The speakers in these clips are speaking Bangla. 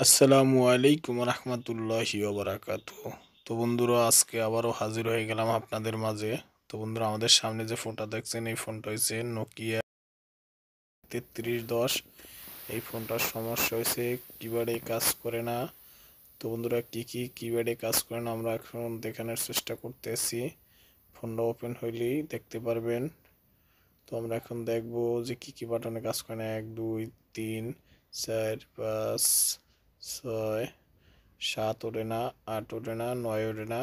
আসসালামু আলাইকুম রহমতুল্লাহি ওবরাকাতুহ। তো বন্ধুরা, আজকে আবারও হাজির হয়ে গেলাম আপনাদের মাঝে। তো বন্ধুরা, আমাদের সামনে যে ফোনটা দেখছেন, এই ফোনটা হচ্ছে নোকিয়া 3310। এই ফোনটার সমস্যা হয়েছে কিবোর্ডে কাজ করে না। তো বন্ধুরা, কি কিবোর্ডে কাজ করে না আমরা এখন দেখানোর চেষ্টা করতেছি। ফোনটা ওপেন হইলেই দেখতে পারবেন। তো আমরা এখন দেখবো যে কি বাটনে কাজ করে না। 1 2 3 4 5 6 7 ওঠে না, 8 ওঠে না, 9 ওঠে না।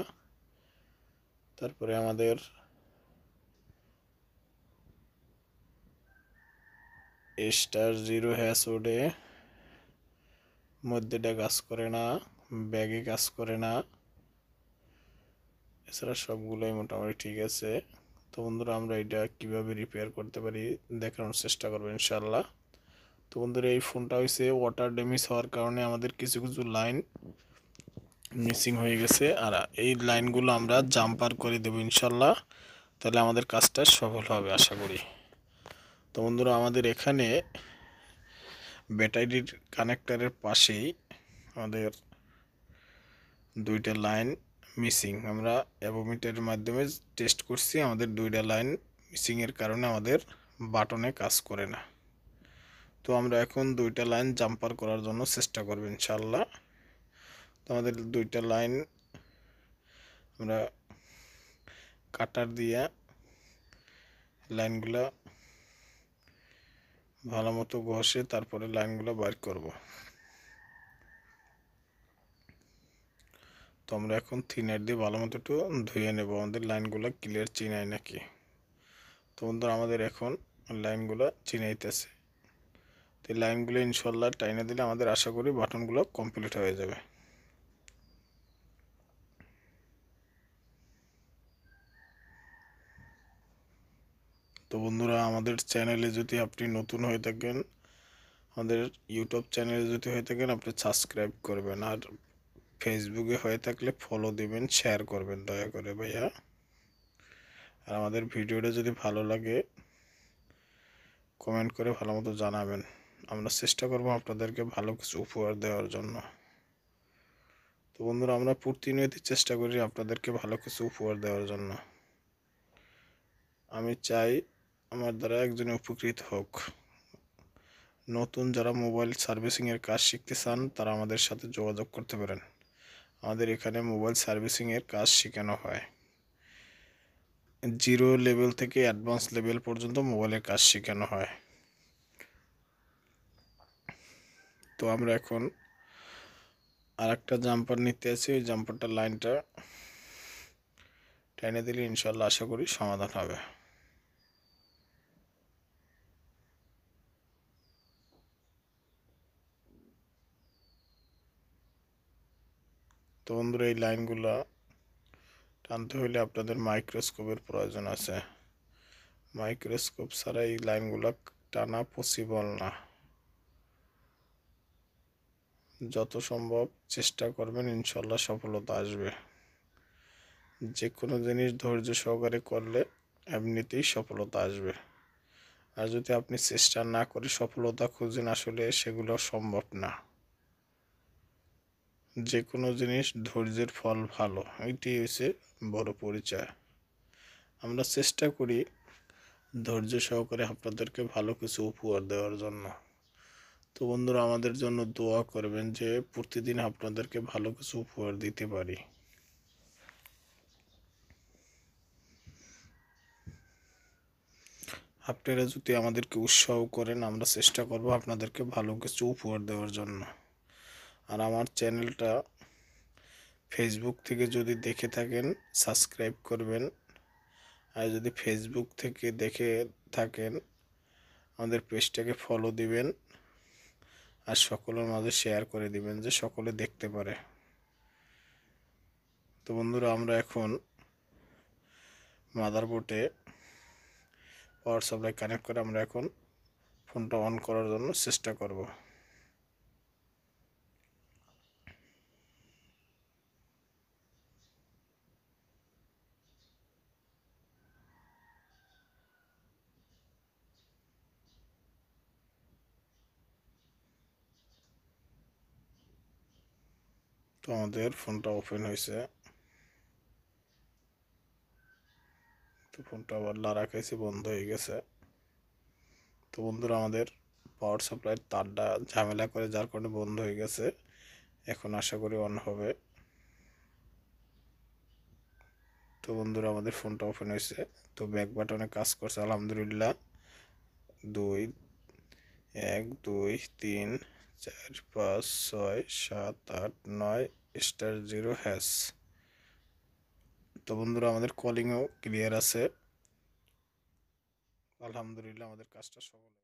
তারপরে আমাদের *0# ওঠে, মধ্যেটা কাজ করে না, ব্যাগে কাজ করে না। এছাড়া সবগুলোই মোটামুটি ঠিক আছে। তো বন্ধুরা, আমরা এটা কিভাবে রিপেয়ার করতে পারি দেখানোর চেষ্টা করবো ইনশাল্লাহ। তো বন্ধুরা, এই ফোনটা হয়েছে ওয়াটার ড্যামেজ হওয়ার কারণে আমাদের কিছু কিছু লাইন মিসিং হয়ে গেছে, আর এই লাইনগুলো আমরা জাম্পার করে দেবো ইনশাল্লাহ। তাহলে আমাদের কাজটা সফল হবে আশা করি। তো বন্ধুরা, আমাদের এখানে ব্যাটারির কানেক্টরের পাশেই আমাদের দুইটা লাইন মিসিং। আমরা অ্যাভোমিটারের মাধ্যমে টেস্ট করছি, আমাদের দুইটা লাইন মিসিংয়ের কারণে আমাদের বাটনে কাজ করে না। তো আমরা এখন দুইটা লাইন জাম্পার করার জন্য চেষ্টা করব ইনশাল্লাহ। তো আমাদের দুইটা লাইন আমরা কাটার দিয়ে লাইনগুলা ভালো মতো ঘষে তারপরে লাইনগুলো বাইর করব। তো আমরা এখন থিনার দিয়ে ভালো মতো একটু ধুয়ে নেব আমাদের লাইনগুলো ক্লিয়ার চিনায় নাকি। তো বন্ধুরা, আমাদের এখন লাইনগুলো চিনাইতেছে। তো এই লাইনগুলো ইনশাল্লাহ টাইনে দিলে আমাদের আশা করি বাটনগুলো কমপ্লিট হয়ে যাবে। তো বন্ধুরা, আমাদের চ্যানেলে যদি আপনি নতুন হয়ে থাকেন, আমাদের ইউটিউব চ্যানেলে যদি হয়ে থাকেন, আপনি সাবস্ক্রাইব করবেন, আর ফেসবুকে হয়ে থাকলে ফলো দিবেন, শেয়ার করবেন দয়া করে ভাইয়া। আর আমাদের ভিডিওটা যদি ভালো লাগে কমেন্ট করে ভালো মতো জানাবেন। আমরা চেষ্টা করব আপনাদেরকে ভালো কিছু উপহার দেওয়ার জন্য। তো বন্ধুরা, আমরা প্রতিনিয়ত চেষ্টা করি আপনাদেরকে ভালো কিছু উপহার দেওয়ার জন্য। আমি চাই আমার দ্বারা একজন উপকৃত হোক। নতুন যারা মোবাইল সার্ভিসিংয়ের কাজ শিখতে চান তারা আমাদের সাথে যোগাযোগ করতে পারেন। আমাদের এখানে মোবাইল সার্ভিসিংয়ের কাজ শেখানো হয়। 0 লেভেল থেকে অ্যাডভান্স লেভেল পর্যন্ত মোবাইলের কাজ শেখানো হয়। তো আমরা এখন আর একটা জাম্পার নিতে আছি। ওই জাম্পারটার লাইনটা টেনে দিলে ইনশাল্লাহ আশা করি সমাধান হবে। তো বন্ধুরা, এই লাইনগুলো টানতে হলে আপনাদের মাইক্রোস্কোপের প্রয়োজন আছে। মাইক্রোস্কোপ ছাড়া এই লাইনগুলো টানা পসিবল না। যত সম্ভব চেষ্টা করবেন, ইনশাল্লাহ সফলতা আসবে। যে কোনো জিনিস ধৈর্য সহকারে করলে এমনিতেই সফলতা আসবে। আর যদি আপনি চেষ্টা না করে সফলতা খুঁজেন, আসলে সেগুলো সম্ভব না। যে কোনো জিনিস ধৈর্যের ফল ভালো, এটি হচ্ছে বড় পরিচয়। আমরা চেষ্টা করি ধৈর্য সহকারে আপনাদেরকে ভালো কিছু উপহার দেওয়ার জন্য। তো বন্ধুরা, আমাদের জন্য দোয়া করবেন যে প্রতিদিন আপনাদেরকে ভালো কিছু উপহার দিতে পারি। আপনারা যদি আমাদেরকে উৎসাহ করেন, আমরা চেষ্টা করব আপনাদেরকে ভালো কিছু উপহার দেওয়ার জন্য। আর আমার চ্যানেলটা ফেসবুক থেকে যদি দেখে থাকেন সাবস্ক্রাইব করবেন, আর যদি ফেসবুক থেকে দেখে থাকেন আমাদের পেজটাকে ফলো দিবেন, আর সকলের মাঝে শেয়ার করে দিবেন যে সকলে দেখতে পারে। তো বন্ধুরা, আমরা এখন মাদারবোর্ডে পাওয়ার সাপ্লাই কানেক্ট করে আমরা এখন ফোনটা অন করার জন্য চেষ্টা করব। তো আমাদের ফোনটা ওপেন হয়েছে, তো ফোনটা আবার লারা খাইছে, বন্ধ হয়ে গেছে। তো বন্ধুরা আমাদের পাওয়ার সাপ্লাইয়ের তারটা ঝামেলা করে, যার কারণে বন্ধ হয়ে গেছে। এখন আশা করি অন হবে। তো বন্ধুরা আমাদের ফোনটা ওপেন হয়েছে, তো ব্যাক বাটনে কাজ করছে আলহামদুলিল্লাহ। 2 1 2 3 4 5 6 7 8 9*0#। তো বন্ধুরা আমাদের কলিংও ক্লিয়ার আছে, আলহামদুলিল্লাহ আমাদের কাজটা সফল।